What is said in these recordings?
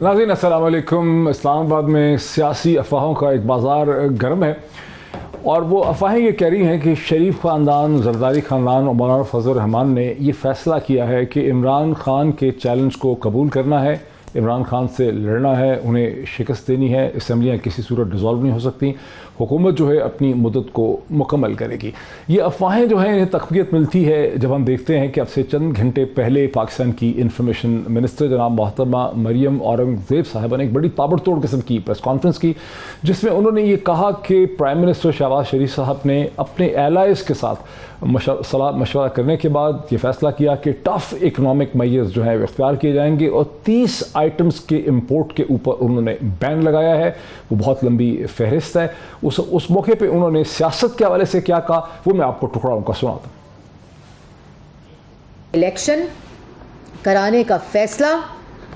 नाज़रीन अस्सलाम वालेकुम। इस्लामाबाद में सियासी अफवाहों का एक बाज़ार गर्म है और वो अफवाहें ये कह रही हैं कि शरीफ ख़ानदान, जरदारी ख़ानदान और मौलाना फजल रहमान ने ये फ़ैसला किया है कि इमरान खान के चैलेंज को कबूल करना है, इमरान खान से लड़ना है, उन्हें शिकस्त देनी है। असम्बलियाँ किसी सूरत डिज़ोल्व नहीं हो सकती, हुकूमत जो है अपनी मुद्दत को मुकम्मल करेगी। ये अफवाहें जो हैं इन्हें तक़वियत मिलती है जब हम देखते हैं कि अब से चंद घंटे पहले पाकिस्तान की इंफॉर्मेशन मिनिस्टर जनाब मोहतरमा मरियम औरंगज़ेब साहिबा ने एक बड़ी ताबड़तोड़ किस्म की प्रेस कॉन्फ्रेंस की, जिसमें उन्होंने ये कहा कि प्राइम मिनिस्टर शहबाज शरीफ साहब ने अपने एलाइज़ के साथ मशवरा करने के बाद ये फ़ैसला किया कि टफ़ इकनॉमिक मेजर्स जो है वो इख्तियार किए जाएंगे और 30 आइटम्स के इम्पोर्ट के ऊपर उन्होंने बैन लगाया है। वो बहुत लंबी फहरिस्त है। उस मौके पे उन्होंने सियासत के हवाले से क्या कहा वो मैं आपको टुकड़ा उनका सुनाता हूँ। इलेक्शन कराने का फैसला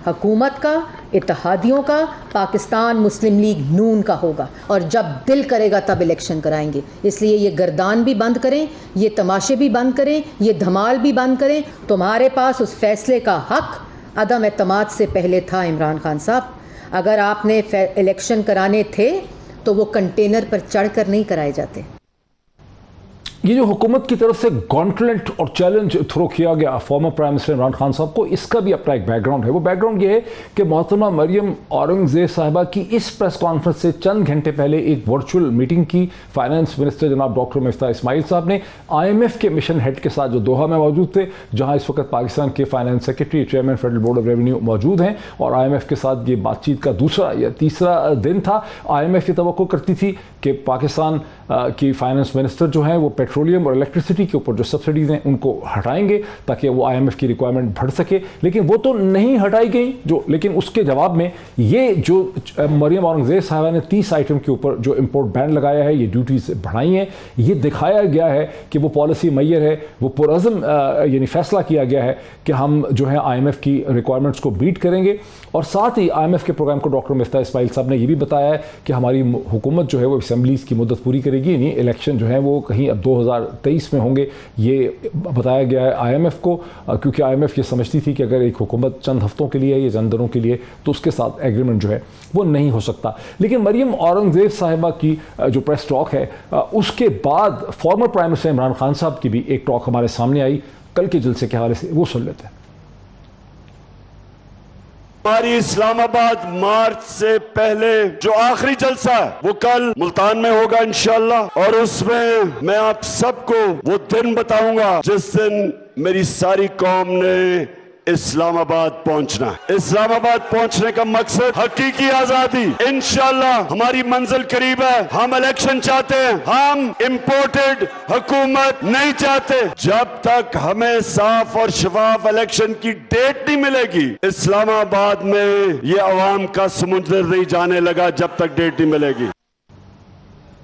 हुकूमत का, इत्तेहादियों का, पाकिस्तान मुस्लिम लीग नून का होगा और जब दिल करेगा तब इलेक्शन कराएंगे। इसलिए ये गर्दान भी बंद करें, ये तमाशे भी बंद करें, ये धमाल भी बंद करें। तुम्हारे पास उस फैसले का हक अदम एतमाद से पहले था इमरान खान साहब। अगर आपने इलेक्शन कराने थे तो वो कंटेनर पर चढ़कर नहीं कराए जाते। ये जो हुकूमत की तरफ से गॉन्टलेट और चैलेंज थ्रो किया गया former prime minister Imran Khan साहब को, इसका भी अपना एक बैकग्राउंड है। वो बैकग्राउंड ये है कि मोहतरमा मरियम औरंगज़ेब साहिबा की इस प्रेस कॉन्फ्रेंस से चंद घंटे पहले एक वर्चुअल मीटिंग की फाइनेंस मिनिस्टर जनाब डॉक्टर मिफ्ताह इस्माइल साहब ने IMF के मिशन हेड के साथ, जो दोहा में मौजूद थे, जहाँ इस वक्त पाकिस्तान के finance secretary, chairman federal board of revenue मौजूद हैं। और IMF के साथ ये बातचीत का दूसरा या तीसरा दिन था। IMF ये तवक्को करती थी कि पाकिस्तान की फाइनेंस मिनिस्टर जो हैं वो पेट्रोलियम और इलेक्ट्रिसिटी के ऊपर जो सब्सिडीज़ हैं उनको हटाएंगे ताकि वो IMF की रिक्वायरमेंट बढ़ सके, लेकिन वो तो नहीं हटाई गई। लेकिन उसके जवाब में ये जो मरियम औरंगज़ेब साहिबा ने 30 आइटम के ऊपर जो इम्पोर्ट बैन लगाया है, ये ड्यूटीज़ बढ़ाई हैं, ये दिखाया गया है कि वो पॉलिसी मैयर है, वो पुरअज़्म यानी फैसला किया गया है कि हम जो है IMF की रिक्वायरमेंट्स को बीट करेंगे। और साथ ही IMF के प्रोग्राम को डॉक्टर मिफ्ताह इस्माइल साहब ने ये भी बताया है कि हमारी हुकूमत जो है वो असम्बलीज़ की मुद्दत पूरी करेगी, यानी इलेक्शन जो है वो कहीं अब 2023 में होंगे, ये बताया गया है IMF को, क्योंकि IMF ये समझती थी कि अगर एक हुकूमत चंद हफ्तों के लिए या चंद दिनों के लिए तो उसके साथ एग्रीमेंट जो है वो नहीं हो सकता। लेकिन मरियम औरंगज़ेब साहिबा की जो प्रेस टॉक है, उसके बाद former prime minister Imran Khan साहब की भी एक टॉक हमारे सामने आई कल के जलसे के हवाले से, वो सुन लेते हैं। हमारी इस्लामाबाद मार्च से पहले जो आखिरी जलसा है वो कल मुल्तान में होगा इंशाअल्लाह, और उसमें मैं आप सबको वो दिन बताऊंगा जिस दिन मेरी सारी कौम ने इस्लामाबाद पहुंचना है। इस्लामाबाद पहुंचने का मकसद हकीकी आजादी। इंशाअल्लाह हमारी मंजिल करीब है। हम इलेक्शन चाहते हैं, हम इंपोर्टेड हुकूमत नहीं चाहते। जब तक हमें साफ और शफाफ इलेक्शन की डेट नहीं मिलेगी, इस्लामाबाद में ये अवाम का समुद्र नहीं जाने लगा जब तक डेट नहीं मिलेगी।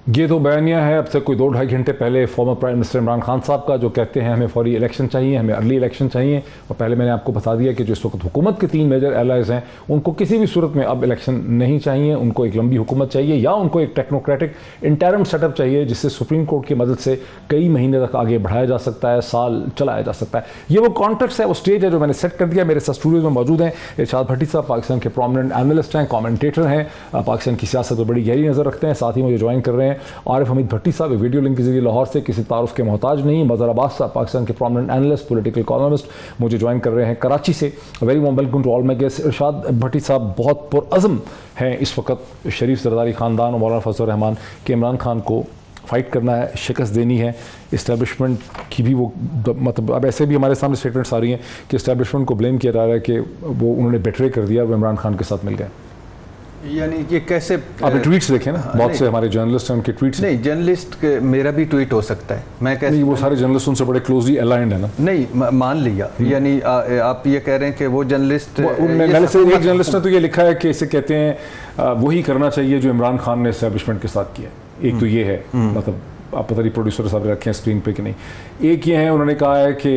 ये तो बयानिया है अब से कोई 2-2.5 घंटे पहले former prime minister Imran Khan साहब का, जो कहते हैं हमें फौरी इलेक्शन चाहिए, हमें अर्ली इलेक्शन चाहिए। और पहले मैंने आपको बता दिया कि जो इस वक्त हुकूमत के 3 मेजर एलाइज हैं उनको किसी भी सूरत में अब इलेक्शन नहीं चाहिए। उनको एक लंबी हुकूमत चाहिए या उनको एक टेक्नोक्रेटिक इंटरम सेटअप चाहिए जिससे सुप्रीम कोर्ट की मदद से कई महीने तक आगे बढ़ाया जा सकता है, साल चलाया जा सकता है। ये वो कॉन्टेक्स्ट है, वो स्टेज है जो मैंने सेट कर दिया। मेरे साथ स्टूडियो में मौजूद हैं इरशाद भट्टी साहब, पाकिस्तान के प्रोमिनेंट एनालिस्ट हैं, कॉमेंटेटर हैं, पाकिस्तान की सियासत पर बड़ी गहरी नज़र रखते हैं। साथ ही मुझे ज्वाइन कर रहे हैं आरिफ हमीद भट्टी साहब, वीडियो लिंक के जरिए लाहौर से, किसी तारुफ के मोहताज नहीं। मज़हर अब्बास साहब, पाकिस्तान के प्रोमिनेंट एनालिस्ट, पॉलिटिकल कॉलमिस्ट, मुझे ज्वाइन कर रहे हैं कराची से। Very warm welcome to all my guest. Irshad Bhatti साहब बहुत पुरअज़्म हैं इस वक्त शरीफ जरदारी ख़ानदान और मौलाना फजल रहमान के इमरान खान को फाइट करना है, शिकस्त देनी है। इस्टेब्लिशमेंट की भी वो मतलब अब ऐसे भी हमारे सामने स्टेटमेंट्स आ रही हैं कि इस्टेब्लिशमेंट को ब्लेम किया जा रहा है कि वो उन्होंने बेट्रे कर दिया, वो इमरान खान के साथ मिल गए। यानी ये कैसे, आपने ट्वीट्स देखे ना, बहुत से हमारे जर्नलिस्ट हैं, उनके ट्वीट्स। नहीं, जर्नलिस्ट के मेरा भी ट्वीट हो सकता है, मैं कैसे नहीं, वो सारे जर्नलिस्ट उनसे बड़े क्लोजली अलाइंड है ना। नहीं, मान लिया, यानी आप ये कह रहे हैं कि वो जर्नलिस्ट, एक जर्नलिस्ट ने तो ये लिखा है कि इसे कहते हैं वही करना चाहिए जो इमरान खान ने एस्टेब्लिशमेंट के साथ किया। एक तो ये है, मतलब आप पता नहीं प्रोड्यूसर साहब रखे हैं स्क्रीन पे कि नहीं। एक ये है, उन्होंने कहा है कि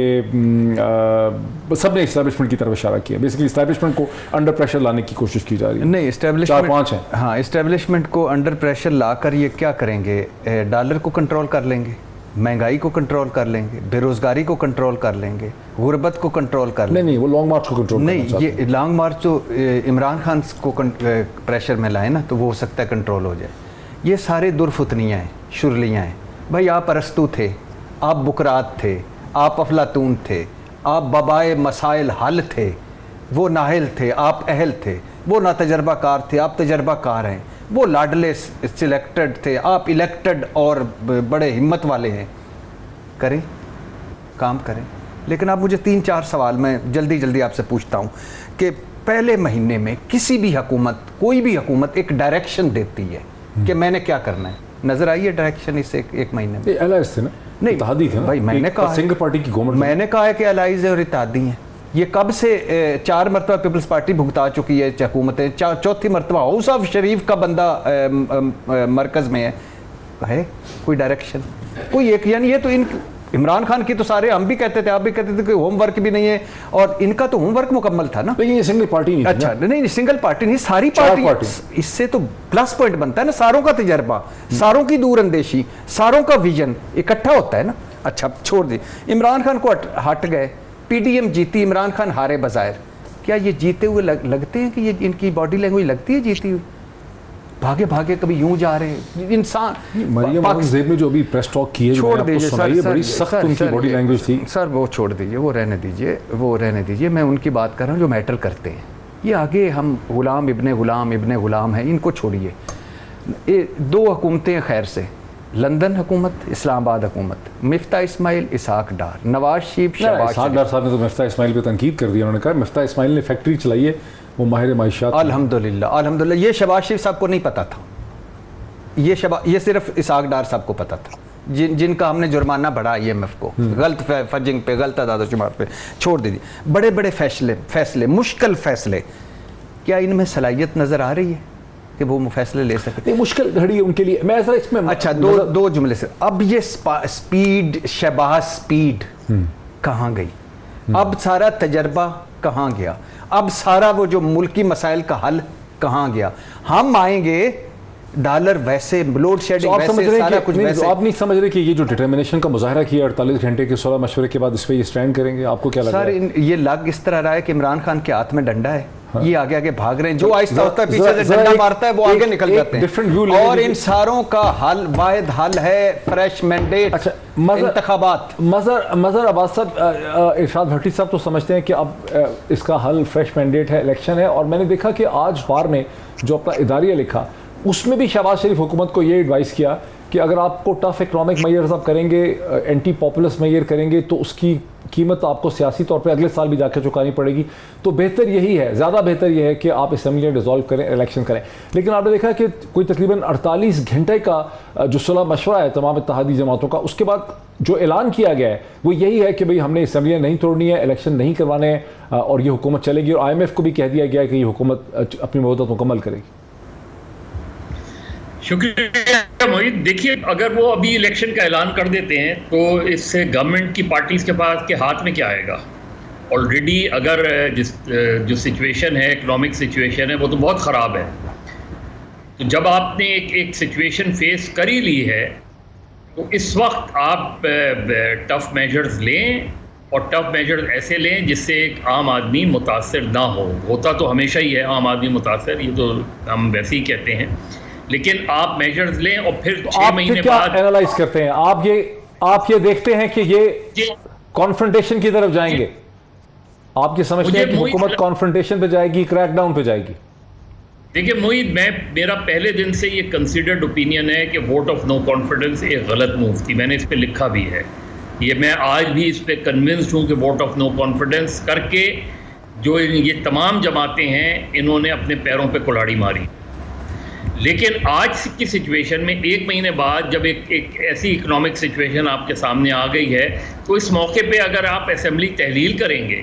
सबने इस्टेब्लिशमेंट की तरफ इशारा किया, बेसिकली इस्टेब्लिशमेंट को अंडर प्रेशर लाने की कोशिश की जा रही है। नहीं, इस्टेब्लिशमेंट 4-5 हैं। हाँ, इस्टेब्लिशमेंट को अंडर प्रेशर लाकर ये क्या करेंगे, डॉलर को कंट्रोल कर लेंगे। महंगाई को कंट्रोल कर लेंगे, बेरोज़गारी को कंट्रोल कर लेंगे, गुर्बत को कंट्रोल कर लेंगे। नहीं, वो लॉन्ग मार्च को कंट्रोल नहीं, ये लॉन्ग मार्च जो इमरान खान को प्रेशर में लाए ना, तो वो हो सकता है कंट्रोल हो जाए। ये सारे दुर्फुतनियाँ हैं, शुरलियाँ हैं। भाई आप अरस्तू थे, आप बुकरात थे, आप अफलातून थे, आप बबाए मसाइल हल थे, वो नाहिल थे, आप अहल थे, वो नातजर्बाकार थे, आप तजर्बाकार हैं, वो लाडले सिलेक्टेड थे, आप इलेक्टेड और बड़े हिम्मत वाले हैं। करें, काम करें। लेकिन आप मुझे 3-4 सवाल मैं जल्दी आपसे पूछता हूँ कि पहले महीने में किसी भी हुकूमत, कोई भी हुकूमत एक डायरेक्शन देती है कि मैंने क्या करना है, नज़र आई है डायरेक्शन इस एक महीने में? एलाइज थे ना, नहीं इत्तेहादी थे ना भाई, मैंने कहा सिंगल पार्टी की गवर्नमेंट, मैंने कहा है कि एलाइज और इत्तेहादी हैं। ये कब से 4 मरतबा पीपल्स पार्टी भुगता चुकी है हुकूमतें, चौथी मरतबा हाउस ऑफ शरीफ का बंदा मरकज़ में है कोई डायरेक्शन, कोई एक, यानी ये तो इमरान खान की तो सारे हम भी कहते थे, आप भी कहते थे कि होमवर्क भी नहीं है, और इनका तो होमवर्क मुकम्मल था ना। ये सिंगल पार्टी नहीं, अच्छा नहीं, सिंगल पार्टी नहीं, सारी पार्टी। इससे तो प्लस पॉइंट बनता है ना, सारों का तजर्बा, सारों की दूरअंदेशी, सारों का विजन इकट्ठा होता है ना। अच्छा छोड़ दी, इमरान खान को हट गए, पीडीएम जीती, इमरान खान हारे बज़ाहिर। क्या ये जीते हुए लगते हैं कि ये इनकी बॉडी लैंग्वेज लगती है जीती हुई? भागे भागे कभी यूं जा रहे हैं इंसान। मरियम औरंगज़ेब ने जो अभी प्रेस टॉक की है, छोड़ दीजिए सर, बड़ी सख्त उनकी बॉडी लैंग्वेज थी सर, वो छोड़ दीजिए, वो रहने दीजिए, मैं उनकी बात कर रहा हूँ जो मैटर करते हैं। ये आगे हम गुलाम इब्ने गुलाम हैं, इनको छोड़िए। ये 2 हुकूमतें खैर से, लंदन हुकूमत, इस्लामाबाद हुकूमत, मिफ्ता इस्माइल, इसहाक डार, नवाज शरीफ, इसहाक डार साहब ने तो मिफ्ता इस्माइल पे तनकीद कर दिया। उन्होंने कहा मिफ्ता इस्माइल ने फैक्ट्री चलाई है, वो माहिर माइशात। अल्हम्दुलिल्लाह, ये शहबाज शरीफ साहब को नहीं पता था, ये सिर्फ इसहाक डार साहब को पता था, जिनका हमने जुर्माना बढ़ा IMF को, गलत फजिंग पे, गलत आदादोशुमार पे। छोड़ दीजिए, बड़े बड़े फैसले, मुश्किल फैसले, क्या इनमें सलाहियत नज़र आ रही है कि वो फैसले ले सकते? मुश्किल घड़ी है उनके लिए। मैं ऐसा इसमें अच्छा दो जुमले से, अब ये स्पीड, शहबाज स्पीड कहाँ गई? अब सारा तजर्बा कहाँ गया? अब सारा वो जो मुल्की मसाइल का हल कहाँ गया? हम आएंगे, डॉलर वैसे, लोड शेडिंग वैसे, सारा कुछ वैसे। आप नहीं समझ रहे कि ये जो डिटर्मिनेशन का मुजाहरा किया 48 घंटे के 16 मशवरे के बाद, इस पे ये स्टैंड करेंगे? आपको क्या लगता है? सर ये लग इस तरह रहा है कि इमरान खान के हाथ में डंडा है। हाँ। ये आगे आगे भाग रहे हैं, जो आहिस्ता होता है पीछे से डंडा मारता है, वो आगे निकल जाते हैं। और इन सारों का हल, वाहिद हल है फ्रेश मैंडेट। अच्छा, इंतखाबात। मज़हर अब्बास साहब, इरशाद भट्टी साहब तो समझते हैं कि अब इसका हल फ्रेश मैंडेट है, इलेक्शन है। और मैंने देखा कि आज बार में जो अपना इदारिया लिखा, उसमें भी शहबाज शरीफ हुकूमत को ये एडवाइस किया कि अगर आपको टफ इकनॉमिक मेजर्स आप करेंगे, एंटी पॉपुलस मेजर करेंगे, तो उसकी कीमत आपको सियासी तौर पे अगले साल भी जाकर चुकानी पड़ेगी। तो बेहतर यही है, ज़्यादा बेहतर यह है कि आप असेंबली डिज़ोल्व करें, इलेक्शन करें। लेकिन आपने देखा कि कोई तकरीबन 48 घंटे का जो सुलह मशवरा है तमाम इत्तेहादी जमातों का, उसके बाद जो ऐलान किया गया है वो यही है कि भाई हमने असेंबलियाँ नहीं तोड़नी है, इलेक्शन नहीं करवाने हैं, और ये हुकूमत चलेगी। और IMF को भी कह दिया गया है कि ये हुकूमत अपनी मुद्दत मुकम्मल करेगी। शुक्रिया मोहित। देखिए, अगर वो अभी इलेक्शन का ऐलान कर देते हैं तो इससे गवर्नमेंट की पार्टीज़ के पास के हाथ में क्या आएगा? ऑलरेडी अगर जो सिचुएशन है, इकोनॉमिक सिचुएशन है, वो तो बहुत ख़राब है। तो जब आपने एक सिचुएशन फेस कर ही ली है, तो इस वक्त आप टफ मेजर्स लें, और टफ मेजर्स ऐसे लें जिससे एक आम आदमी मुतासर ना हो। होता तो हमेशा ही है आम आदमी मुतासर, ये तो हम वैसे ही कहते हैं, लेकिन आप मेजर्स लें और फिर 6 महीने बाद एनालाइज करते हैं। आप ये देखते हैं कि ये कॉन्फ्रंटेशन की तरफ जाएंगे? आप ये समझते हैं कि हुकूमत कॉन्फ्रंटेशन पे जाएगी, क्रैकडाउन पे जाएगी? देखिए मोहित, मेरा पहले दिन से ये कंसीडर्ड ओपिनियन है कि वोट ऑफ नो कॉन्फिडेंस एक गलत मूव थी। मैंने इस पे लिखा भी है, ये मैं आज भी इस पे कन्विंस्ड हूँ कि वोट ऑफ नो कॉन्फिडेंस करके जो ये तमाम जमातें हैं, इन्होंने अपने पैरों पे कुल्हाड़ी मारी। लेकिन आज की सिचुएशन में 1 महीने बाद जब एक ऐसी इकोनॉमिक सिचुएशन आपके सामने आ गई है, तो इस मौके पे अगर आप असेंबली तहलील करेंगे,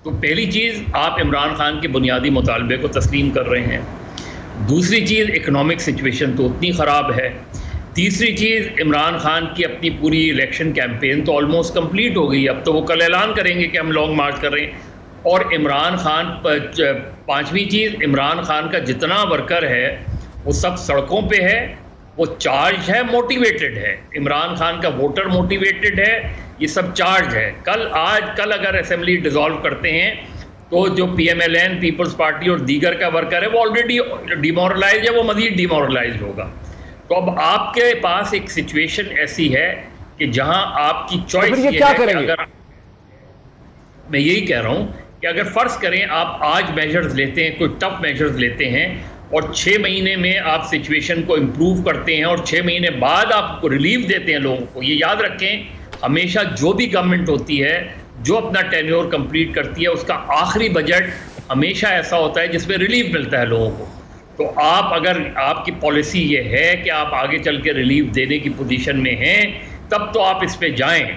तो पहली चीज़ आप इमरान खान के बुनियादी मुतालबे को तस्लीम कर रहे हैं। दूसरी चीज़, इकोनॉमिक सिचुएशन तो उतनी ख़राब है। तीसरी चीज़, इमरान खान की अपनी पूरी इलेक्शन कैंपेन तो ऑलमोस्ट कंप्लीट हो गई। अब तो वो कल ऐलान करेंगे कि हम लॉन्ग मार्च कर रहे हैं। और इमरान खान, पाँचवीं चीज़, इमरान खान का जितना वर्कर है वो सब सड़कों पे है वो चार्ज है, मोटिवेटेड है। इमरान खान का वोटर मोटिवेटेड है, ये सब चार्ज है। कल अगर असेंबली डिसॉल्व करते हैं तो जो PMLN, पीपल्स पार्टी और दीगर का वर्कर है वो ऑलरेडी डिमोरलाइज है, वो मजीद डिमोरलाइज होगा। तो अब आपके पास एक सिचुएशन ऐसी है कि जहां आपकी चॉइस ये क्या करेंगे? अगर मैं यही कह रहा हूं कि अगर फर्ज करें आप आज मेजर्स लेते हैं, कोई टफ मेजर्स लेते हैं और 6 महीने में आप सिचुएशन को इम्प्रूव करते हैं और 6 महीने बाद आप रिलीफ देते हैं लोगों को। ये याद रखें, हमेशा जो भी गवर्नमेंट होती है, जो अपना टेन्योर कंप्लीट करती है, उसका आखिरी बजट हमेशा ऐसा होता है जिसमें रिलीफ मिलता है लोगों को। तो आप, अगर आपकी पॉलिसी ये है कि आप आगे चल के रिलीफ देने की पोजीशन में हैं, तब तो आप इस पे जाएं।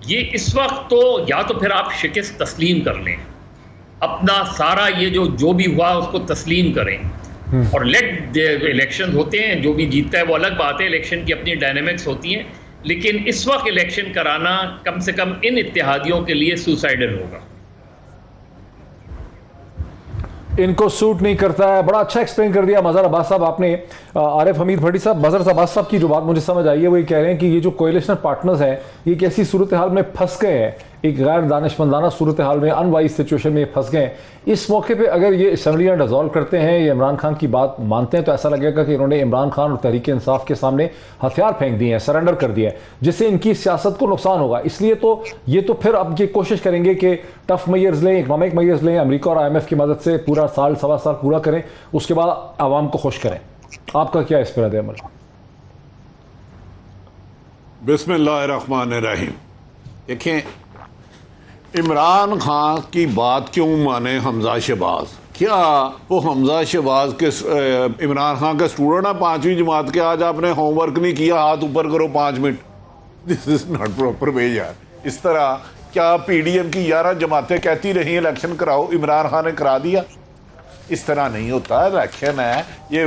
ये इस वक्त तो या तो फिर आप शिकस्त तस्लीम कर लें, अपना सारा ये जो भी हुआ उसको तस्लीम करें और लेट इलेक्शन होते हैं, जो भी जीतता है वो अलग बात है, इलेक्शन की अपनी डायनेमिक्स होती हैं, लेकिन इस वक्त इलेक्शन कराना कम से कम इन इत्तेहादियों के लिए सुसाइडल होगा। इनको सूट नहीं करता है। बड़ा अच्छा एक्सप्लेन कर दिया मज़हर अब्बास साहब आपने। आरिफ हमीद भट्टी साहब, मज़हर अब्बास साहब की जो बात मुझे समझ आई है वो ये कह रहे हैं कि ये जो कोएलिशन पार्टनर्स हैं ये एक ऐसी सूरत हाल में फंस गए हैं, एक गैर दानिशमंदाना सूरत हाल में, अनवाइज सिचुएशन में फंस गए। इस मौके पे अगर ये असम्बलियाँ डिसॉल्व करते हैं, ये इमरान खान की बात मानते हैं, तो ऐसा लगेगा कि इन्होंने इमरान खान और तहरीक इंसाफ के सामने हथियार फेंक दिए हैं, सरेंडर कर दिया है, जिससे इनकी सियासत को नुकसान होगा। इसलिए तो ये तो फिर अब ये कोशिश करेंगे कि टफ मेजर्स लें, इकनॉमिक मेजर्स लें, अमेरिका और IMF की मदद से पूरा साल सवा साल पूरा करें, उसके बाद आवाम को खुश करें। आपका क्या इस पर रद्द-ए-अमल? बिस्मिल्लाहिर्रहमानिर्रहीम। देखें, इमरान खान की बात क्यों माने हमजा शहबाज? क्या वो हमजा शहबाज के इमरान खान के स्टूडेंट है 5वीं जमात के? आज आपने होमवर्क नहीं किया, हाथ ऊपर करो 5 minute. This is not proper way यार। इस तरह क्या PDM की 11 जमातें कहती रही इलेक्शन कराओ, इमरान खान ने करा दिया? इस तरह नहीं होता। इलेक्शन है, ये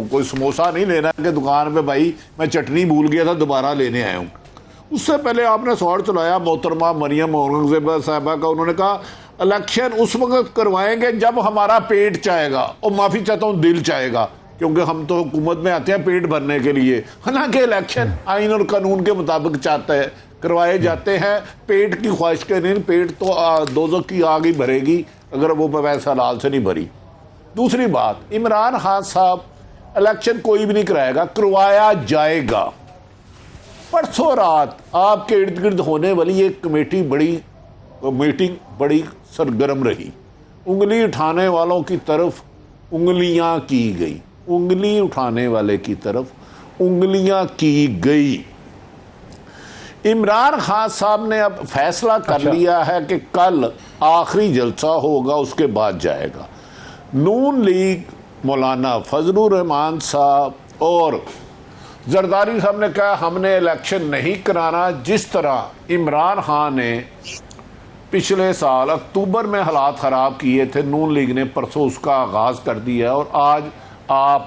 कोई समोसा नहीं लेना कि दुकान पे भाई मैं चटनी भूल गया था दोबारा लेने आया हूँ। उससे पहले आपने सवाल चलाया मोहतरमा मरियम औरंगजेब साहबा का। उन्होंने कहा इलेक्शन उस वक्त करवाएंगे जब हमारा पेट चाहेगा, और माफ़ी चाहता हूँ दिल चाहेगा, क्योंकि हम तो हुकूमत में आते हैं पेट भरने के लिए। हालांकि इलेक्शन आइन और कानून के मुताबिक चाहते हैं करवाए जाते हैं, पेट की ख्वाहिश के नहीं। पेट तो दोज़ख की आग ही भरेगी अगर वो वैसा लाल से नहीं भरी। दूसरी बात, इमरान खान साहब इलेक्शन कोई भी नहीं कराएगा, करवाया जाएगा। परसों रात आपके इर्द गिर्द होने वाली ये कमेटी मीटिंग बड़ी सरगर्म रही। उंगली उठाने वालों की तरफ उंगलियां की गई, उंगली उठाने वाले की तरफ उंगलियां की गई। इमरान खान साहब ने अब फैसला कर लिया है कि कल आखिरी जलसा होगा, उसके बाद जाएगा। नून लीग मौलाना फजलुर रहमान साहब और जरदारी साहब ने कहा हमने इलेक्शन नहीं कराना। जिस तरह इमरान खान ने पिछले साल अक्टूबर में हालात ख़राब किए थे, नून लीग ने परसों उसका आगाज़ कर दिया। और आज आप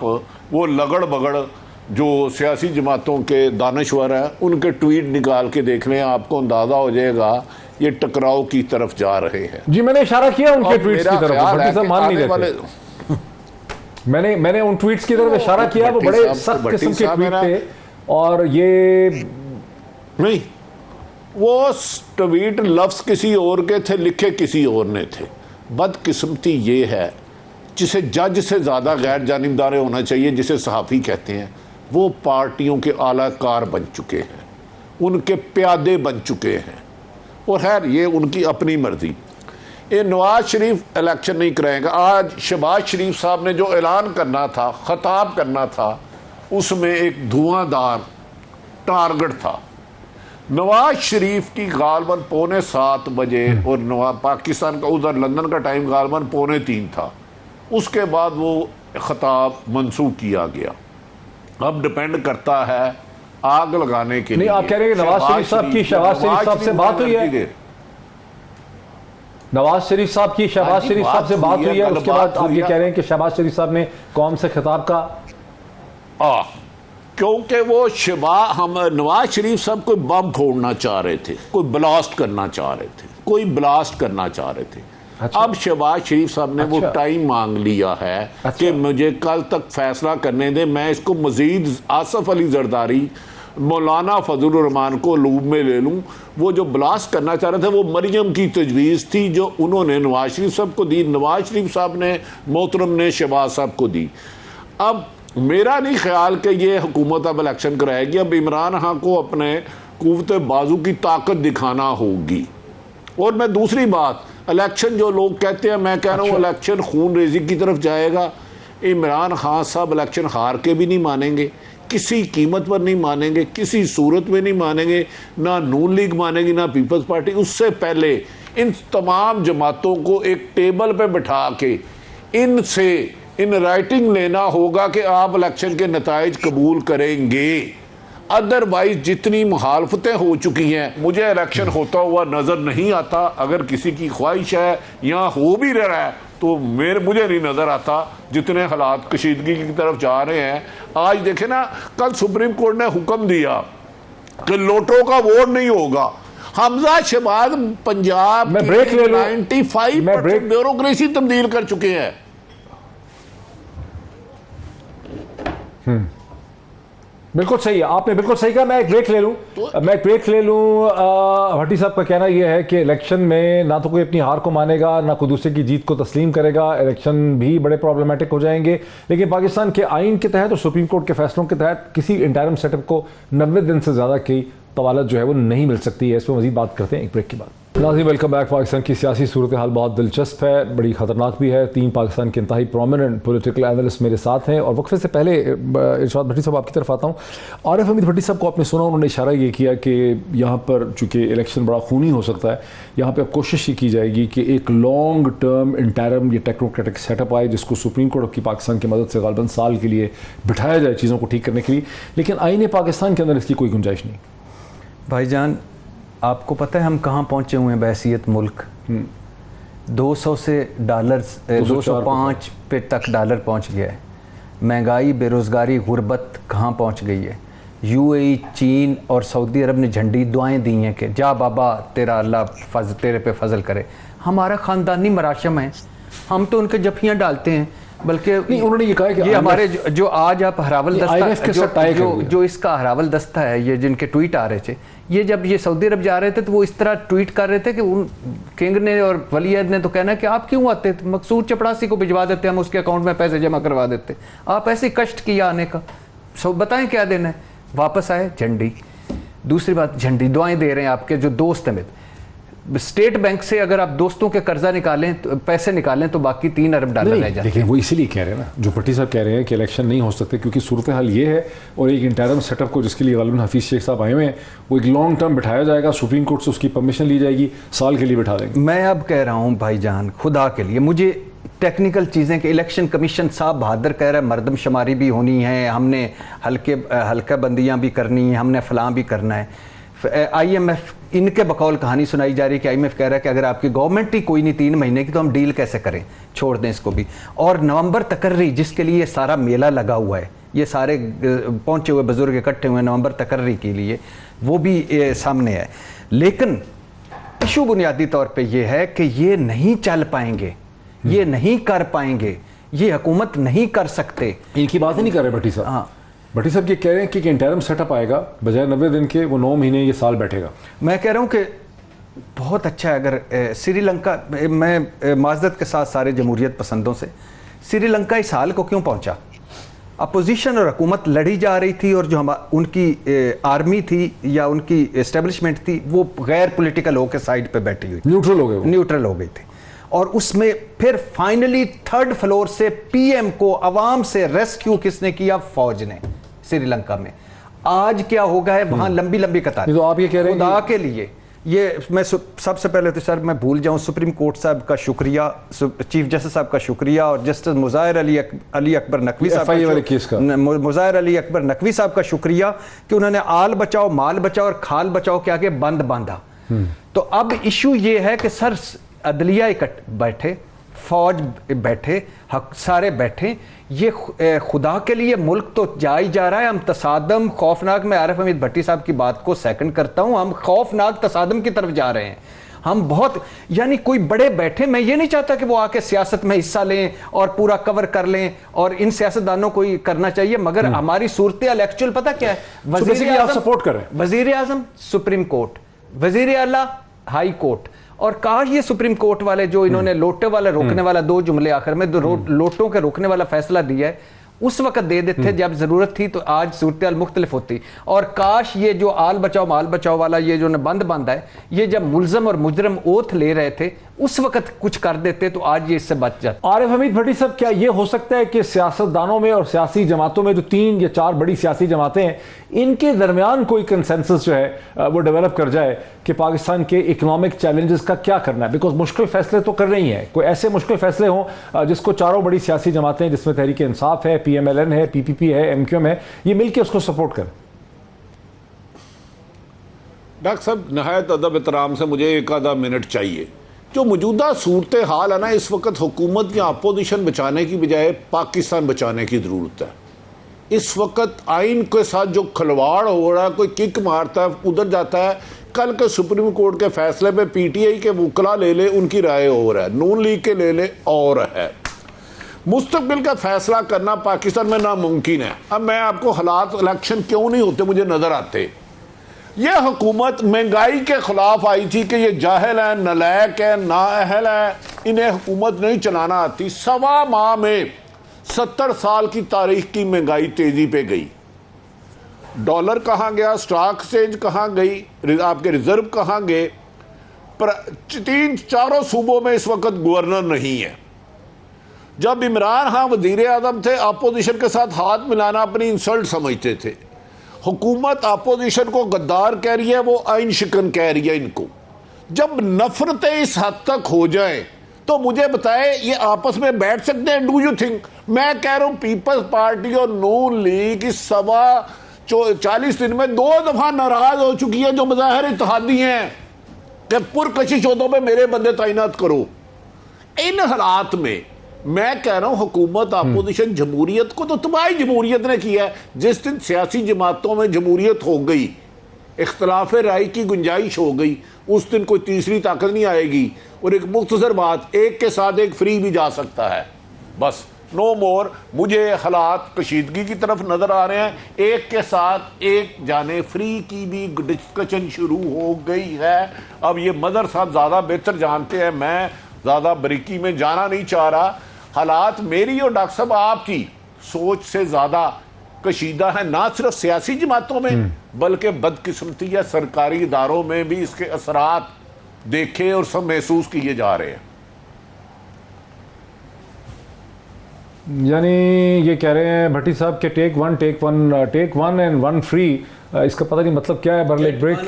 वो लगड़ बगड़ जो सियासी जमातों के दानश्वर हैं उनके ट्वीट निकाल के देख लें, आपको अंदाज़ा हो जाएगा ये टकराव की तरफ जा रहे हैं। जी, मैंने इशारा किया उनके ट्वीट्स की तरफ, भट्टी साहब मान नहीं रहे। मैंने उन ट्वीट्स की तरफ इशारा किया, वो बड़े सख्त किस्म के ट्वीट थे। और ये नहीं, वो ट्वीट लफ्ज़ किसी और के थे, लिखे किसी और ने थे। बदकिस्मती ये है, जिसे जज से ज़्यादा गैर जानिबदार होना चाहिए, जिसे सहाफ़ी कहते हैं, वो पार्टियों के आलाकार बन चुके हैं, उनके प्यादे बन चुके हैं। और खैर ये उनकी अपनी मर्ज़ी। ये नवाज शरीफ इलेक्शन नहीं कराएगा। आज शहबाज शरीफ साहब ने जो ऐलान करना था, ख़ताब करना था, उसमें एक धुआंधार टारगेट था। नवाज शरीफ की गालबन 7:15 बजे और पाकिस्तान का उधर लंदन का टाइम गालबन 2:45 था। उसके बाद वो ख़ताब मंसूख किया गया। अब डिपेंड करता है आग लगाने के लिए। आप कह रहे हैं नवाज शरीफ साहब की शहबाज शरीफ साहब से बात हुई है? नवाज शरीफ साहब की शहबाज शरीफ साहब से बात हुई है, उसके बाद आप ये कह रहे हैं कि शहबाज शरीफ साहब ने कौम से खिताब का क्योंकि वो हम नवाज शरीफ साहब कोई बम फोड़ना चाह रहे थे, कोई ब्लास्ट करना चाह रहे थे, कोई ब्लास्ट करना चाह रहे थे। अच्छा। अब शहबाज शरीफ साहब ने वो टाइम मांग लिया है कि मुझे कल तक फैसला करने दे, मैं इसको मजीद आसफ अली जरदारी, मौलाना फजल रहमान को लूब में ले लूं। वो जो ब्लास्ट करना चाह रहे थे वो मरियम की तजवीज़ थी जो उन्होंने नवाज शरीफ साहब को दी, नवाज शरीफ साहब ने मोहतरम ने शहबाज साहब को दी। अब मेरा नहीं ख्याल कि ये हुकूमत अब इलेक्शन कराएगी। अब इमरान खान को अपने कुव्वत बाजू की ताकत दिखाना होगी। और मैं दूसरी बात, इलेक्शन जो लोग कहते हैं, मैं कह रहा हूँ इलेक्शन खून रेजी की तरफ जाएगा। इमरान खान साहब इलेक्शन हार के भी नहीं मानेंगे, किसी कीमत पर नहीं मानेंगे, किसी सूरत में नहीं मानेंगे, ना नून लीग मानेगी ना पीपल्स पार्टी। उससे पहले इन तमाम जमातों को एक टेबल पे बिठा के इनसे इन राइटिंग लेना होगा कि आप इलेक्शन के नताइज कबूल करेंगे। अदरवाइज जितनी मुखालफतें हो चुकी हैं, मुझे इलेक्शन होता हुआ नज़र नहीं आता। अगर किसी की ख्वाहिश है या हो भी रहा है तो मुझे नहीं नज़र आता जितने हालात कशीदगी की तरफ जा रहे हैं। आज देखें ना, कल सुप्रीम कोर्ट ने हुक्म दिया कि लोटो का वोट नहीं होगा। हमजा शहबाज पंजाब मैं ब्रेक ले लूं, 95% ब्यूरोक्रेसी तब्दील कर चुके हैं। बिल्कुल सही है, आपने बिल्कुल सही कहा। मैं एक ब्रेक ले लूं, भट्टी साहब का कहना यह है कि इलेक्शन में ना तो कोई अपनी हार को मानेगा, ना कोई दूसरे की जीत को तस्लीम करेगा। इलेक्शन भी बड़े प्रॉब्लमेटिक हो जाएंगे। लेकिन पाकिस्तान के आइन के तहत और सुप्रीम कोर्ट के फैसलों के तहत किसी इंटरिम सेटअप को 90 दिन से ज़्यादा की तवालत जो है वो नहीं मिल सकती है। इस पर मज़ीद बात करते हैं एक ब्रेक के बाद। नाज़रीन, वेलकम बैक। पाकिस्तान की सियासी सूरत हाल बहुत दिलचस्प है, बड़ी ख़तरनाक भी है। 3 पाकिस्तान के इंतहाई प्रोमिनेंट पॉलिटिकल एनालिस्ट मेरे साथ हैं और वक्फे से पहले इरशाद भट्टी साहब आपकी तरफ आता हूँ। आरिफ हमीद भट्टी साहब को आपने सुना, उन्होंने इशारा ये किया कि यहाँ पर चूँकि इलेक्शन बड़ा खूनी हो सकता है, यहाँ पर अब कोशिश ये की जाएगी कि एक लॉन्ग टर्म इंटरिम या टेक्नोक्रेटिक सेटअप आए जिसको सुप्रीम कोर्ट की पाकिस्तान की मदद से ग़ालिबन साल के लिए बिठाया जाए चीज़ों को ठीक करने के लिए। लेकिन आईने पाकिस्तान के अंदर इसकी कोई गुंजाइश नहीं। भाईजान, आपको पता है हम कहाँ पहुँचे हुए हैं बहैसियत मुल्क? 200 से डॉलर्स 205 पे तक डॉलर पहुँच गया है। महंगाई, बेरोज़गारी, गुर्बत कहाँ पहुँच गई है? यूएई, चीन और सऊदी अरब ने झंडी दुआएं दी हैं कि जा बाबा तेरा अल्लाह तेरे पे फजल करे। हमारा ख़ानदानी मराशम है, हम तो उनके जफियाँ डालते हैं। बल्कि उन्होंने ये कहा कि ये हमारे जो आज आप हरावल दस्ता जो इसका हरावल दस्ता है, ये जिनके ट्वीट आ रहे थे, ये जब ये सऊदी अरब जा रहे थे तो वो इस तरह ट्वीट कर रहे थे कि उन किंग ने और वलीद ने तो कहना कि आप क्यों आते थे, मकसूद चपड़ासी को भिजवा देते, हम उसके अकाउंट में पैसे जमा करवा देते। आप ऐसे कष्ट किया आने का, सब बताएं क्या देना है। वापस आए झंडी। दूसरी बात, झंडी दुआएं दे रहे हैं आपके जो दोस्त हैं। स्टेट बैंक से अगर आप दोस्तों के कर्जा निकालें तो पैसे निकालें तो बाकी 3 अरब डॉलर रह जाते हैं। वो इसीलिए कह रहे हैं ना, जो भट्टी साहब कह रहे हैं कि इलेक्शन नहीं हो सकते क्योंकि सूरत हाल ये है। और एक इंटरिम सेटअप को जिसके लिए ग़ालिबन हफीज़ शेख साहब आए हुए हैं, वो एक लॉन्ग टर्म बिठाया जाएगा, सुप्रीम कोर्ट से उसकी परमिशन ली जाएगी, साल के लिए बिठा देंगे। मैं अब कह रहा हूँ भाईजान, खुदा के लिए मुझे टेक्निकल चीज़ें कि इलेक्शन कमीशन साहब बहादुर कह रहा है मरदमशुमारी भी होनी है, हमने हल्का बंदियाँ भी करनी है, हमने फलां भी करना है। IMF इनके बकौल कहानी सुनाई जा रही है कि IMF कह रहा है कि अगर आपकी गवर्नमेंट ही कोई नहीं 3 महीने की तो हम डील कैसे करें, छोड़ दें इसको भी। और नवंबर तकर्री जिसके लिए सारा मेला लगा हुआ है, ये सारे पहुंचे हुए बुजुर्ग इकट्ठे हुए नवंबर तकर्री के लिए, वो भी सामने है। लेकिन इशू बुनियादी तौर पे ये है कि ये नहीं चल पाएंगे, ये नहीं कर पाएंगे, ये हुकूमत नहीं कर सकते। इनकी बात ही नहीं कर रहे भट्टी साहब। हाँ, भट्टी साहब ये कह रहे हैं कि इंटरिम सेटअप आएगा, बजाय 90 दिन के वो 9 महीने ये साल बैठेगा। मैं कह रहा हूँ कि बहुत अच्छा है। अगर श्रीलंका, मैं माजरत के साथ सारे जमहूरियत पसंदों से, श्रीलंका इस हाल को क्यों पहुँचा? अपोजिशन और हुकूमत लड़ी जा रही थी और जो उनकी आर्मी थी या उनकी इस्टेब्लिशमेंट थी वो गैर पॉलिटिकल होकर साइड पे बैठी हुई, न्यूट्रल हो गई थी। और उसमें फिर फाइनली 3rd फ्लोर से PM को आवाम से रेस्क्यू किसने किया? फौज ने। श्रीलंका में आज क्या होगा है, वहां लंबी लंबी कतार। तो आप ये कह रहे हैं खुदा के लिए, ये मैं सबसे पहले तो सर मैं भूल जाऊं, सुप्रीम कोर्ट साहब का शुक्रिया, चीफ जस्टिस साहब का शुक्रिया और जस्टिस मुज़ाहिर अली अकबर नकवी साहब, मुज़ाहिर अली अकबर नकवी साहब का शुक्रिया कि उन्होंने आल बचाओ, माल बचाओ और खाल बचाओ के आगे बंद बांधा। तो अब इशू ये है कि सर अदलिया बैठे, फौज बैठे, सारे बैठे, ये खुदा के लिए मुल्क तो जा ही जा रहा है। हम तसादम खौफनाक, मैं आरिफ हमीद भट्टी साहब की बात को सेकंड करता हूं, हम खौफनाक तसादम की तरफ जा रहे हैं। हम बहुत, यानी कोई बड़े बैठे, मैं ये नहीं चाहता कि वो आके सियासत में हिस्सा लें और पूरा कवर कर लें, और इन सियासतदानों को ही करना चाहिए, मगर हमारी सूरत एक्चुअल पता क्या है? आप सपोर्ट करें वजीर आजम सुप्रीम कोर्ट, वजीर आला हाई कोर्ट, और काश ये सुप्रीम कोर्ट वाले जो इन्होंने लोटे वाला रोकने वाला, 2 जुमले आखिर में, लोटों के रोकने वाला फैसला दिया है, उस वक्त दे देते जब जरूरत थी, तो आज सूरत मुख्तलिफ होती। और काश ये जो आल बचाओ माल बचाओ वाला ये जो बंद बांधा है, ये जब मुलजम और मुजरम ओथ ले रहे थे उस वक्त कुछ कर देते तो आज ये इससे बच जाते। आरिफ हमीद भट्टी साहब, क्या ये हो सकता है कि सियासतदानों में और सियासी जमातों में जो 3 या 4 बड़ी सियासी जमातें हैं, इनके दरमियान कोई कंसेंसस जो है वो डेवलप कर जाए कि पाकिस्तान के इकोनॉमिक चैलेंजेस का क्या करना है? बिकॉज मुश्किल फैसले तो कर रही हैं, कोई ऐसे मुश्किल फैसले हों जिसको चारों बड़ी सियासी जमातें, जिसमें तहरीक इंसाफ है, PMLN है, PPP है, MQM है, ये मिलकर उसको सपोर्ट करें। डॉक्टर साहब, नहायत अदब एहतराम से मुझे एक आधा मिनट चाहिए। जो मौजूदा सूरत हाल है ना, इस वक्त हुकूमत या अपोजिशन बचाने की बजाय पाकिस्तान बचाने की ज़रूरत है। इस वक्त आइन के साथ जो खिलवाड़ हो रहा है, कोई किक मारता है उधर जाता है, कल के सुप्रीम कोर्ट के फैसले पे PTI के वकला ले ले, उनकी राय और है, नून लीग के ले ले और है। मुस्तकबिल का फैसला करना पाकिस्तान में नामुमकिन है। अब मैं आपको हालात इलेक्शन क्यों नहीं होते मुझे नजर आते। यह हुकूमत महंगाई के खिलाफ आई थी कि ये जाहिल है, नलायक है, नाअहल है, इन्हें हुकूमत नहीं चलाना आती। 1.25 माह में 70 साल की तारीख की महंगाई तेजी पे गई। डॉलर कहाँ गया, स्टॉक एक्सचेंज कहाँ गई, आपके रिजर्व कहाँ गए। 3-4 सूबों में इस वक्त गवर्नर नहीं है। जब इमरान खान वजीर आजम थे, अपोजिशन के साथ हाथ मिलाना अपनी इंसल्ट समझते थे। हुकूमत अपोजिशन को गद्दार कह रही है, वो आइन शिकन कह रही है इनको। जब नफरतें इस हद तक हो जाए तो मुझे बताए ये आपस में बैठ सकते हैं? Do you think? मैं कह रहा हूं पीपल्स पार्टी और नून लीग इस 40 दिन में 2 दफा नाराज हो चुकी है, जो मज़ाहिर इत्तेहादी हैं कि पुरकशिश होदों पे मेरे बंदे तैनात करो। इन हालात में मैं कह रहा हूं हुकूमत अपोजिशन जमहूरियत को तो तबाही जमहूरियत ने किया है। जिस दिन सियासी जमातों में जमहूरियत हो गई, इख्तलाफ राय की गुंजाइश हो गई, उस दिन कोई तीसरी ताकत नहीं आएगी। और एक मुख्तसर बात, एक के साथ एक फ्री भी जा सकता है, बस नो मोर। मुझे हालात कशीदगी की तरफ नजर आ रहे हैं, एक के साथ एक जाने फ्री की भी डिस्कशन शुरू हो गई है। अब ये मदर साहब ज़्यादा बेहतर जानते हैं, मैं ज़्यादा बारीकी में जाना नहीं चाह रहा। हालात मेरी और डॉक्टर साहब आपकी सोच से ज़्यादा कशीदा है, ना सिर्फ सियासी जमातों में बल्कि बदकिस्मती या सरकारी इदारों में भी इसके असरात देखे और सब महसूस किए जा रहे हैं। यानी ये कह रहे हैं भट्टी साहब के take one and one free, इसका पता नहीं मतलब क्या है। बरलेक break,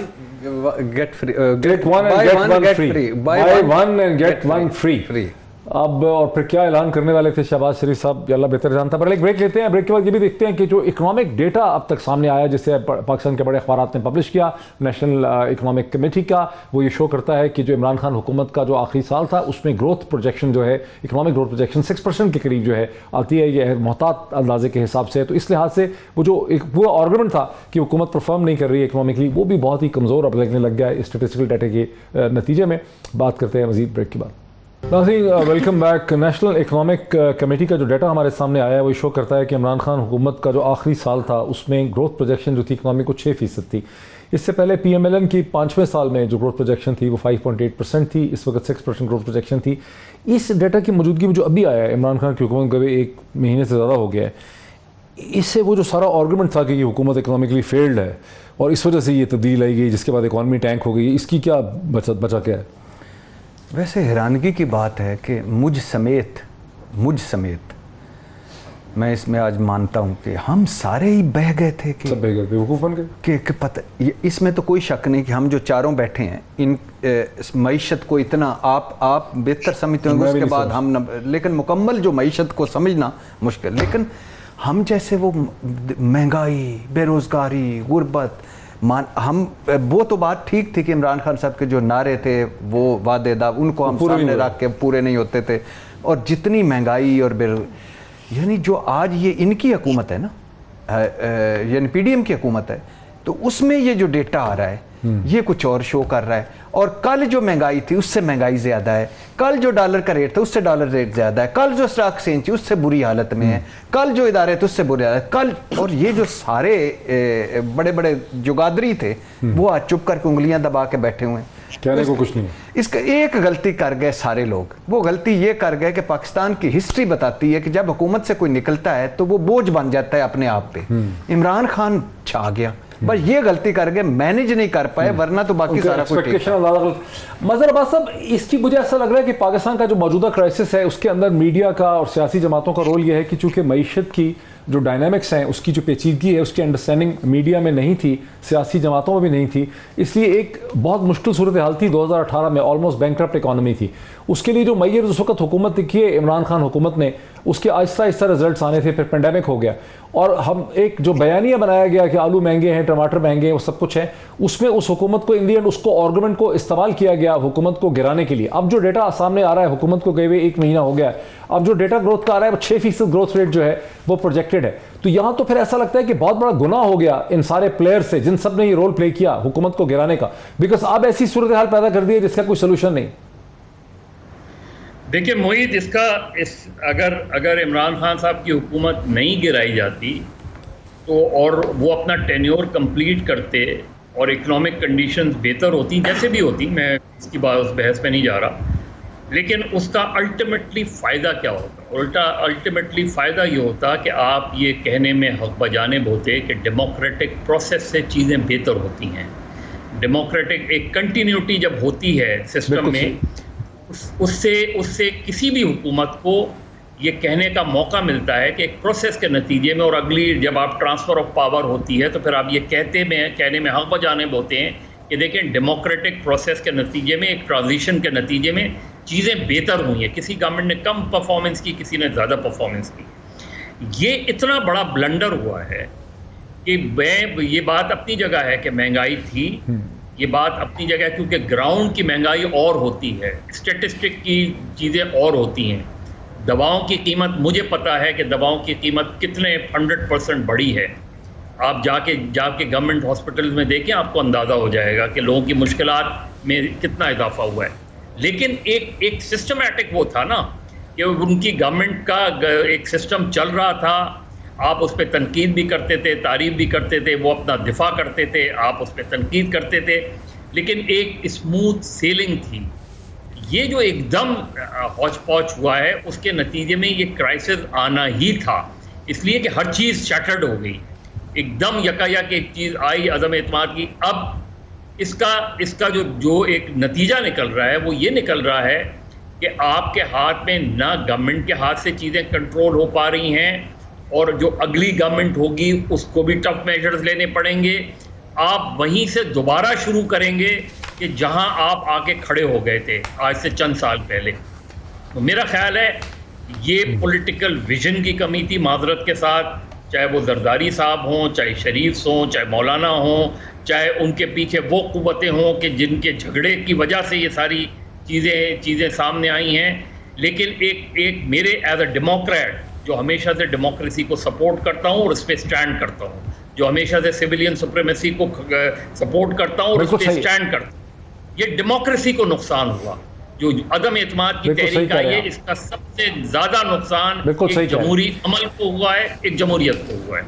get free, take one and get one free, buy one and get one free. अब और फिर क्या ऐलान करने वाले थे शहबाज शरीफ साहब, अल्लाह बेहतर जानता। पर एक ब्रेक लेते हैं। ब्रेक के बाद ये भी देखते हैं कि जो इकोनॉमिक डेटा अब तक सामने आया, जिसे पाकिस्तान के बड़े अखबारात ने पब्लिश किया, नेशनल इकोनॉमिक कमेटी का, वो ये शो करता है कि जो इमरान खान हुकूमत का जो आखिरी साल था उसमें ग्रोथ प्रोजेक्शन जो है, इकोनॉमिक ग्रोथ प्रोजेक्शन 6% के करीब जो है आती है, ये मोहतात अंदाजे के हिसाब से। तो इस लिहाज से वो जो एक पूरा आर्गूमेंट था कि हुकूमत परफॉर्म नहीं कर रही है इकोनॉमिकली, वो भी बहुत ही कमज़ोर अब लगने लग गया है स्टेटिस्टिकल डाटा के नतीजे में। बात करते हैं मज़ीद ब्रेक के बाद। Welcome back. National economic committee का जो डाटा हमारे सामने आया है वो शो करता है कि इमरान खान हुकूमत का जो आखिरी साल था उसमें ग्रोथ प्रोजेक्शन जो थी इकोनॉमी को 6% थी। इससे पहले PMLN की 5वें साल में जो ग्रोथ प्रोजेक्शन थी वो 5.8% थी, इस वक्त 6% ग्रोथ प्रोजेक्शन थी। इस डाटा की मौजूदगी में जो अभी आया है इमरान खान की हुकूमत का 1 महीने से ज़्यादा हो गया है, इससे वो जो सारा आर्गूमेंट था कि ये हुकूमत इकोनॉमिकली फेल्ड है और इस वजह से ये तब्दील आई गई, जिसके बाद इकॉनमी टैंक हो गई, इसकी क्या बचा क्या है? वैसे हैरानगी की बात है कि मुझ समेत मैं इसमें आज मानता हूं कि हम सारे ही बह गए थे कि सब बह गए, बेवकूफ़ बन गए कि पता, इसमें तो कोई शक नहीं कि हम जो चारों बैठे हैं इन मईशत को इतना आप बेहतर समझते होंगे, उसके बाद हम लेकिन मुकम्मल जो मईशत को समझना मुश्किल। लेकिन हम जैसे वो महंगाई, बेरोज़गारी, गुर्बत, हम वो तो बात ठीक थी कि इमरान खान साहब के जो नारे थे वो वादेदा, उनको हम सामने रख के पूरे नहीं होते थे। और जितनी महंगाई और यानी जो आज ये इनकी हुकूमत है ना, यानी PDM की हुकूमत है, तो उसमें ये जो डेटा आ रहा है ये कुछ और शो कर रहा है। और कल जो महंगाई थी उससे महंगाई ज्यादा है, कल जो डॉलर का रेट था उससे डॉलर रेट ज्यादा है, कल जो स्टॉक एक्सचेंज थी उससे बुरी हालत में है, कल जो इदारे थे उससे बुरी हालत कल। और ये जो सारे बड़े बड़े जुगादरी थे वो आज चुप करके उंगलियां दबा के बैठे हुए हैं, कहने को कुछ नहीं। इसका एक गलती कर गए सारे लोग, वो गलती ये कर गए कि पाकिस्तान की हिस्ट्री बताती है कि जब हुकूमत से कोई निकलता है तो वो बोझ बन जाता है अपने आप पे। इमरान खान छा गया, बस ये गलती कर गए, मैनेज नहीं कर पाए, वरना तो बाकी सारा कुछ ठीक था। मजहर अब्बास साहब, इसकी मुझे ऐसा लग रहा है कि पाकिस्तान का जो मौजूदा क्राइसिस है उसके अंदर मीडिया का और सियासी जमातों का रोल यह है कि चूंकि मईशत की जो डायनामिक्स हैं, उसकी जो पेचीदगी है, उसकी अंडरस्टैंडिंग मीडिया में नहीं थी, सियासी जमातों में भी नहीं थी, इसलिए एक बहुत मुश्किल सूरत हाल थी। 2018 में ऑलमोस्ट बैंकक्रप्ट इकॉनमी थी। उसके लिए जो मईर उस वक्त हुकूमत की है इमरान खान हुकूमत ने, उसके आहिस्ता आहिस्ता रिजल्ट्स आने थे, फिर पेंडेमिक हो गया और हम एक जो बयानिया बनाया गया कि आलू महंगे हैं, टमाटर महंगे हैं, वो सब कुछ है, उसमें उस हुकूमत को इन दी एंड उसको आर्गुमेंट को इस्तेमाल किया गया हुकूमत को गिराने के लिए। अब जो डेटा सामने आ रहा है, हुकूमत को गए हुए 1 महीना हो गया, अब जो डेटा ग्रोथ का आ रहा है वो 6% ग्रोथ रेट जो है वो प्रोजेक्टेड है। तो यहां तो फिर ऐसा लगता है कि बहुत बड़ा गुनाह हो गया इन सारे प्लेयर्स से जिन सब ने ये रोल प्ले किया हुकूमत को गिराने का, बिकॉज अब ऐसी सूरत हाल पैदा कर दी है जिसका कोई सोल्यूशन नहीं। देखिए मोहित, अगर इमरान खान साहब की हुकूमत नहीं गिराई जाती तो और वो अपना टेन्योर कंप्लीट करते और इकोनॉमिक कंडीशंस बेहतर होती, जैसे भी होती, मैं इसकी बात उस बहस में नहीं जा रहा, लेकिन उसका अल्टीमेटली फ़ायदा क्या होता? अल्टीमेटली फ़ायदा ये होता कि आप ये कहने में हक बजानिब होते कि डेमोक्रेटिक प्रोसेस से चीज़ें बेहतर होती हैं। डेमोक्रेटिक एक कंटिन्यूटी जब होती है सिस्टम में, उससे किसी भी हुकूमत को ये कहने का मौका मिलता है कि एक प्रोसेस के नतीजे में, और अगली जब आप ट्रांसफ़र ऑफ पावर होती है तो फिर आप ये कहने में हक बजानिब होते हैं कि देखें डेमोक्रेटिक प्रोसेस के नतीजे में, एक ट्रांजिशन के नतीजे में चीज़ें बेहतर हुई हैं। किसी गवर्नमेंट ने कम परफॉर्मेंस की, किसी ने ज़्यादा परफॉर्मेंस की। ये इतना बड़ा ब्लंडर हुआ है कि ये बात अपनी जगह है कि महंगाई थी, ये बात अपनी जगह है क्योंकि ग्राउंड की महंगाई और होती है, स्टेटिस्टिक की चीज़ें और होती हैं। दवाओं की कीमत, मुझे पता है कि दवाओं की कीमत कितने 100% बढ़ी है। आप जाके गवर्नमेंट हॉस्पिटल्स में देखें, आपको अंदाज़ा हो जाएगा कि लोगों की मुश्किलात में कितना इजाफा हुआ है। लेकिन एक सिस्टमैटिक वो था ना कि उनकी गवर्नमेंट का एक सिस्टम चल रहा था, आप उस पर तनकीद भी करते थे, तारीफ भी करते थे, वो अपना दिफा करते थे, आप उस पर तनकीद करते थे, लेकिन एक स्मूथ सेलिंग थी। ये जो एकदम हौच पौच हुआ है, उसके नतीजे में ये क्राइसिस आना ही था, इसलिए कि हर चीज़ शटर्ड हो गई, एकदम यकायक एक चीज़ आई अदम एतमाद की। अब इसका जो एक नतीजा निकल रहा है वो ये निकल रहा है कि आपके हाथ में ना गवर्नमेंट के हाथ से चीज़ें कंट्रोल हो पा रही हैं, और जो अगली गवर्नमेंट होगी उसको भी टफ मेजर्स लेने पड़ेंगे। आप वहीं से दोबारा शुरू करेंगे कि जहां आप आके खड़े हो गए थे आज से चंद साल पहले। तो मेरा ख्याल है ये पॉलिटिकल विजन की कमी थी, माजरत के साथ, चाहे वो जरदारी साहब हों, चाहे शरीफ हों, चाहे मौलाना हों, चाहे उनके पीछे वो कुव्वतें हों कि जिनके झगड़े की वजह से ये सारी चीज़ें सामने आई हैं। लेकिन एक मेरे एज अ डेमोक्रेट, जो हमेशा से डेमोक्रेसी को सपोर्ट करता हूँ और उस पर स्टैंड करता हूँ, जो हमेशा से सिविलियन सुप्रीमेसी को सपोर्ट करता हूँ और उस पर स्टैंड करता हूँ, ये डेमोक्रेसी को नुकसान हुआ। जो अदम एतमाद की तहरीक आई है, इसका सबसे ज़्यादा नुकसान एक जमहूरी अमल को हुआ है, एक जमहूरियत को हुआ है,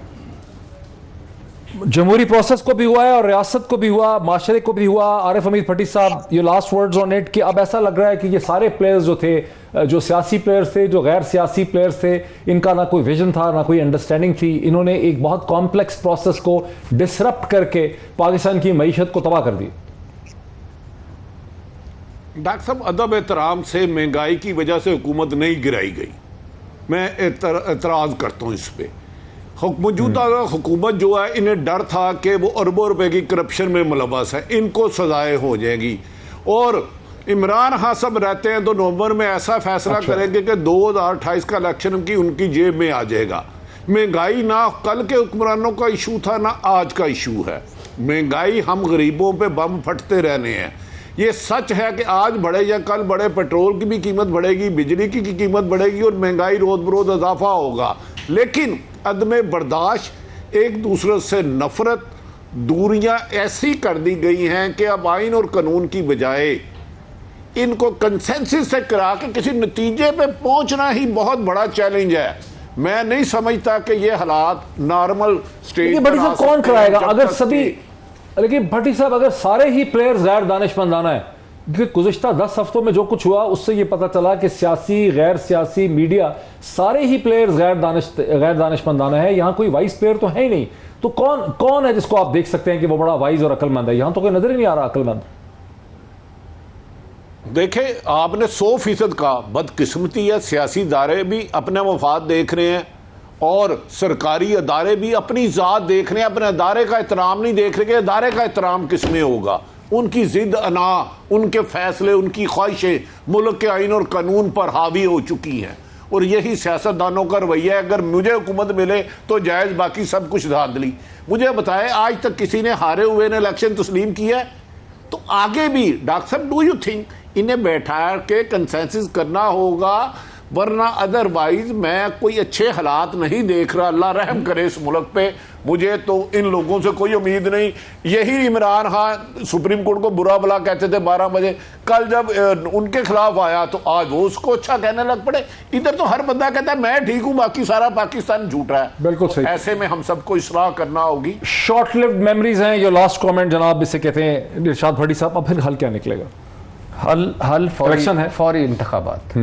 जमहूरी प्रोसेस को भी हुआ है और रियासत को भी हुआ, माशरे को भी हुआ। आरिफ हमीद भट्टी साहब, ये लास्ट वर्ड्स ऑन इट कि अब ऐसा लग रहा है कि ये सारे प्लेयर्स जो थे, जो सियासी प्लेयर्स थे, जो गैर सियासी प्लेयर्स थे, इनका ना कोई विजन था, ना कोई अंडरस्टैंडिंग थी। इन्होंने एक बहुत कॉम्प्लेक्स प्रोसेस को डिसरप्ट करके पाकिस्तान की मईशत को तबाह कर दी। डॉक्टर साहब, अदब एहतराम से महंगाई की वजह से हुकूमत नहीं गिराई गई, मैं एतराज़ करता हूँ इस पर। मौजूदा हुकूमत जो है, इन्हें डर था कि वो अरबों रुपए की करप्शन में मुलव्वस है, इनको सजाएं हो जाएगी, और इमरान खान साहब रहते हैं तो नवंबर में ऐसा फैसला करेंगे कि 2028 का इलेक्शन की उनकी जेब में आ जाएगा। महंगाई ना कल के हुक्मरानों का इशू था, ना आज का इशू है। महंगाई हम गरीबों पे बम फटते रहने हैं। ये सच है कि आज बढ़े या कल बढ़े, पेट्रोल की भी कीमत बढ़ेगी, बिजली की कीमत बढ़ेगी और महंगाई रोज बरोज इजाफा होगा। लेकिन अदम बर्दाश्त, एक दूसरे से नफरत, दूरियां ऐसी कर दी गई हैं कि अब आइन और कानून की बजाय इनको कंसेंसस से करा के किसी नतीजे पे पहुंचना ही बहुत बड़ा चैलेंज है। मैं नहीं समझता कि ये हालात नॉर्मल स्टेज भट्टी साहब कौन कराएगा अगर सभी, लेकिन भट्टी साहब अगर सारे ही प्लेयर्स गैर दानिशमंदाना है, क्योंकि गुज़िश्ता 10 हफ्तों में जो कुछ हुआ उससे ये पता चला कि सियासी, गैर सियासी, मीडिया, सारे ही प्लेयर्स गैर दानिशमंदाना है, यहाँ कोई वाइस प्लेयर तो है ही नहीं। तो कौन है जिसको आप देख सकते हैं कि वो बड़ा वाइज और अक्लमंद है? यहाँ तो कोई नजर ही नहीं आ रहा अक्लमंद। देखें, आपने 100% का बदकिस्मती है, सियासी इदारे भी अपने मफाद देख रहे हैं और सरकारी अदारे भी अपनी ज़ात देख रहे हैं, अपने अदारे का एहतराम नहीं देख रहे कि अदारे का एहतराम किस में होगा। उनकी जिद अना, उनके फैसले, उनकी ख्वाहिशें मुल्क के आइन और कानून पर हावी हो चुकी हैं और यही सियासतदानों का रवैया है। अगर मुझे हुकूमत मिले तो जायज़, बाकी सब कुछ धांधली। मुझे बताएं, आज तक किसी ने हारे हुए ने इलेक्शन तस्लीम किया है? तो आगे भी डॉक्टर साहब, डू यू थिंक इन्हें बैठा के कंसेंसस करना होगा, वरना अदरवाइज मैं कोई अच्छे हालात नहीं देख रहा। अल्लाह रहम करे इस मुल्क पे। मुझे तो इन लोगों से कोई उम्मीद नहीं। यही इमरान खान सुप्रीम कोर्ट को बुरा भला कहते थे 12 बजे, कल जब उनके खिलाफ आया तो आज वो उसको अच्छा कहने लग पड़े। इधर तो हर बंदा कहता है मैं ठीक हूं, बाकी सारा पाकिस्तान झूठा है। बिल्कुल सही। ऐसे में हम सबको इस्लाह करना होगी। शॉर्ट लिव्ड मेमोरीज हैं। ये लास्ट कमेंट जनाब इसे कहते हैं इरशाद भट्टी साहब, अब फिर हल क्या निकलेगा? हल इलेक्शन है, फौरी इंतखाबात।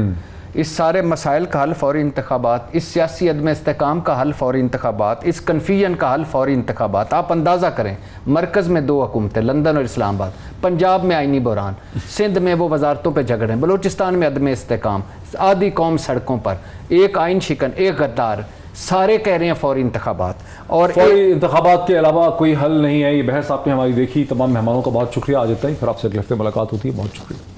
इस सारे मसाइल का हल फौरी इंतखाबात, इस सियासी अदम इस्तेकाम का हल फौरी इंतखाबात, इस कन्फ्यूजन का हल फौरी इंतखाबात। आप अंदाज़ा करें, मरकज़ में 2 हुकूमतें, लंदन और इस्लामाबाद, पंजाब में आइनी बहरान, सिंध में वो वजारतों पे झगड़े, बलूचिस्तान में अदम इस्तेकाम, आधी कौम सड़कों पर, एक आइन शिकन, एक गद्दार, सारे कह रहे हैं फौरी इंतखाबात। और फौरी इंतखाबात के अलावा कोई हल नहीं है। ये बहस आपने हमारी देखी। तमाम मेहमानों का बहुत शुक्रिया। आज इतना ही, फिर आपसे अगले हफ्ते मुलाकात होती है। बहुत शुक्रिया।